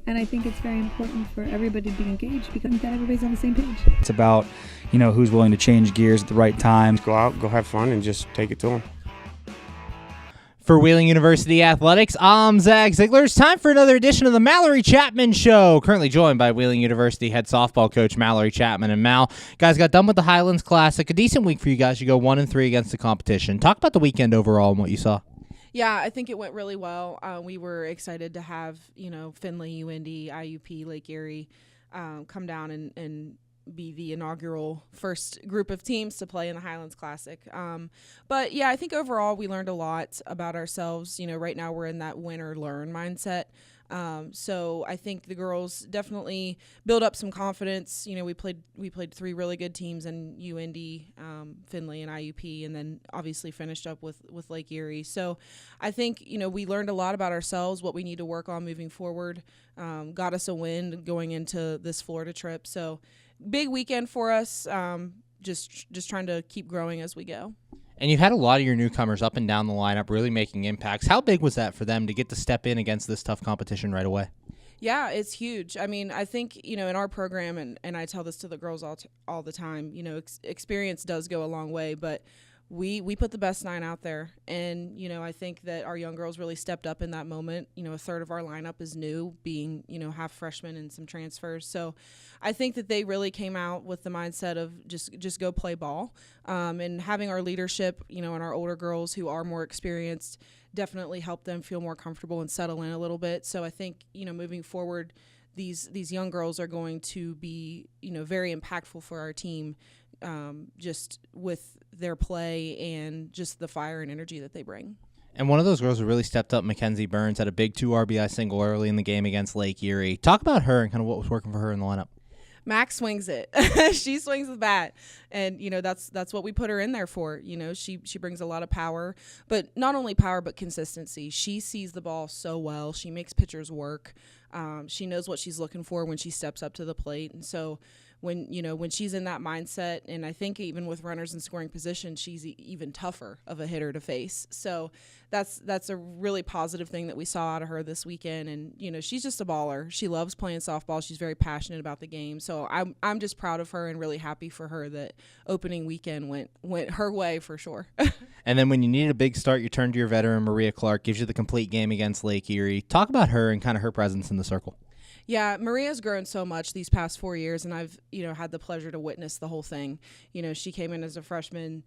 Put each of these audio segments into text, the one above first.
And I think it's very important for everybody to be engaged because that everybody's on the same page. It's about, who's willing to change gears at the right time. Go out, go have fun, and just take it to them. For Wheeling University Athletics, I'm Zach Ziegler. It's time for another edition of the Mallory Chapman Show. Currently joined by Wheeling University head softball coach Mallory Chapman. And Mal, guys got done with the Highlands Classic. A decent week for you guys. You go 1-3 against the competition. Talk about the weekend overall and what you saw. Yeah, I think it went really well. We were excited to have, Findlay, UND, IUP, Lake Erie come down and be the inaugural first group of teams to play in the Highlands Classic. But yeah, I think overall we learned a lot about ourselves. Right now we're in that win or learn mindset. So I think the girls definitely build up some confidence. We played three really good teams in UND, Findlay, and IUP, and then obviously finished up with Lake Erie. So I think, we learned a lot about ourselves, what we need to work on moving forward, got us a win going into this Florida trip. So big weekend for us, just trying to keep growing as we go. And you've had a lot of your newcomers up and down the lineup really making impacts. How big was that for them to get to step in against this tough competition right away? Yeah, it's huge. I mean, I think, in our program, and I tell this to the girls all the time, experience does go a long way, but we put the best nine out there. And, I think that our young girls really stepped up in that moment. A third of our lineup is new, being, half freshmen and some transfers. So I think that they really came out with the mindset of just go play ball. And having our leadership, and our older girls who are more experienced definitely helped them feel more comfortable and settle in a little bit. So I think, moving forward, these young girls are going to be, very impactful for our team, just with their play and just the fire and energy that they bring. And one of those girls who really stepped up, Mackenzie Burns, had a big 2 RBI single early in the game against Lake Erie. Talk about her and kind of what was working for her in the lineup. Max swings it. She swings the bat, and that's what we put her in there for. She brings a lot of power, but not only power but consistency. She sees the ball so well. She makes pitchers work. She knows what she's looking for when she steps up to the plate, and so when she's in that mindset, and I think even with runners in scoring position, she's even tougher of a hitter to face. So that's a really positive thing that we saw out of her this weekend. And she's just a baller. She loves playing softball. She's very passionate about the game. So I'm just proud of her and really happy for her that opening weekend went her way for sure. And then when you needed a big start, you turned to your veteran Maria Clark, gives you the complete game against Lake Erie. Talk about her and kind of her presence in the circle. Yeah, Maria's grown so much these past 4 years, and I've, had the pleasure to witness the whole thing. She came in as a freshman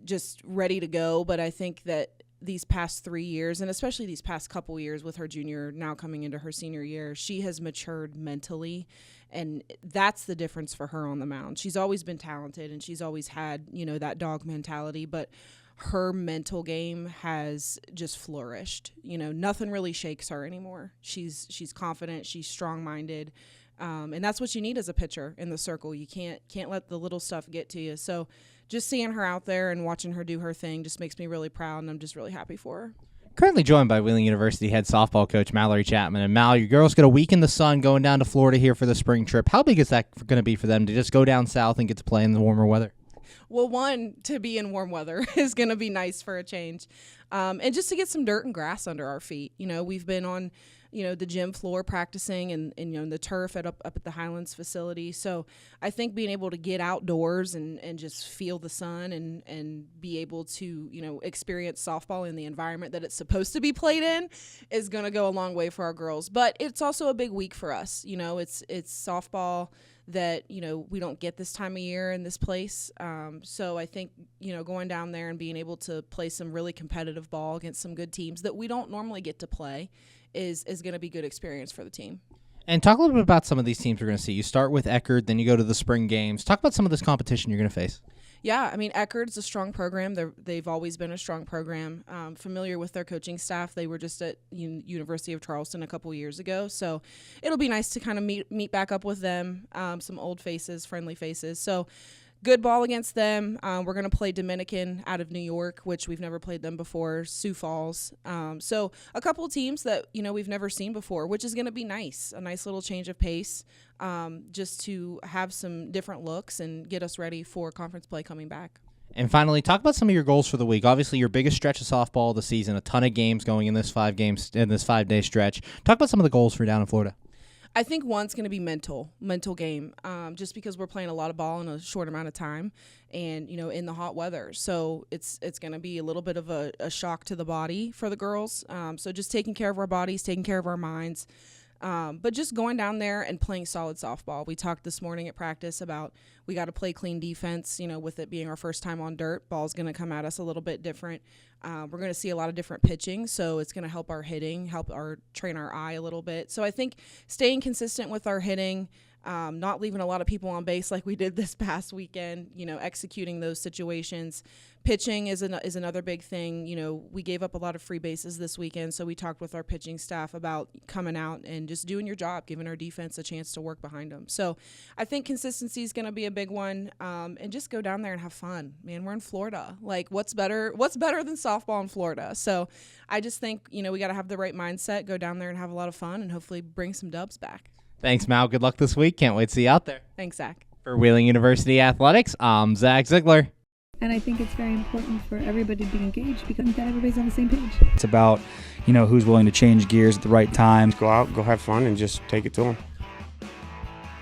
just ready to go, but I think that these past 3 years, and especially these past couple years with her junior, now coming into her senior year, she has matured mentally, and that's the difference for her on the mound. She's always been talented, and she's always had, that dog mentality, but her mental game has just flourished. Nothing really shakes her anymore. She's confident. She's strong-minded, and that's what you need as a pitcher in the circle. You can't let the little stuff get to you. So just seeing her out there and watching her do her thing just makes me really proud, and I'm just really happy for her. Currently joined by Wheeling University head softball coach Mallory Chapman. And Mal, your girls got a week in the sun going down to Florida here for the spring trip. How big is that going to be for them to just go down south and get to play in the warmer weather? Well, one, to be in warm weather is going to be nice for a change. And just to get some dirt and grass under our feet. We've been on, the gym floor practicing and the turf up at the Highlands facility. So I think being able to get outdoors and just feel the sun and be able to, experience softball in the environment that it's supposed to be played in is going to go a long way for our girls. But it's also a big week for us. It's softball that, we don't get this time of year in this place. So I think, going down there and being able to play some really competitive ball against some good teams that we don't normally get to play is going to be good experience for the team. And talk a little bit about some of these teams we're going to see. You start with Eckerd, then you go to the spring games. Talk about some of this competition you're going to face. Yeah, I mean, Eckerd's a strong program. They've always been a strong program. Familiar with their coaching staff. They were just at University of Charleston a couple years ago. So it'll be nice to kind of meet back up with them, some old faces, friendly faces. So good ball against them. We're going to play Dominican out of New York, which we've never played them before, Sioux Falls. So a couple of teams that, we've never seen before, which is going to be nice, a nice little change of pace, just to have some different looks and get us ready for conference play coming back. And finally, talk about some of your goals for the week. Obviously, your biggest stretch of softball of the season, a ton of games going in this 5-day stretch. Talk about some of the goals for down in Florida. I think one's going to be mental game, just because we're playing a lot of ball in a short amount of time and, in the hot weather. So it's going to be a little bit of a shock to the body for the girls. So just taking care of our bodies, taking care of our minds, but just going down there and playing solid softball. We talked this morning at practice about we got to play clean defense, with it being our first time on dirt. Ball's going to come at us a little bit different. We're going to see a lot of different pitching, so it's going to help our hitting, train our eye a little bit. So I think staying consistent with our hitting, not leaving a lot of people on base like we did this past weekend, executing those situations. Pitching is another big thing. We gave up a lot of free bases this weekend, so we talked with our pitching staff about coming out and just doing your job, giving our defense a chance to work behind them. So I think consistency is going to be a big one, and just go down there and have fun. Man, we're in Florida. Like, what's better than softball in Florida? So I just think, we got to have the right mindset, go down there and have a lot of fun, and hopefully bring some dubs back. Thanks, Mal. Good luck this week. Can't wait to see you out there. Thanks, Zach. For Wheeling University Athletics, I'm Zach Ziegler. And I think it's very important for everybody to be engaged because that everybody's on the same page. It's about, who's willing to change gears at the right time. Go out, go have fun, and just take it to them.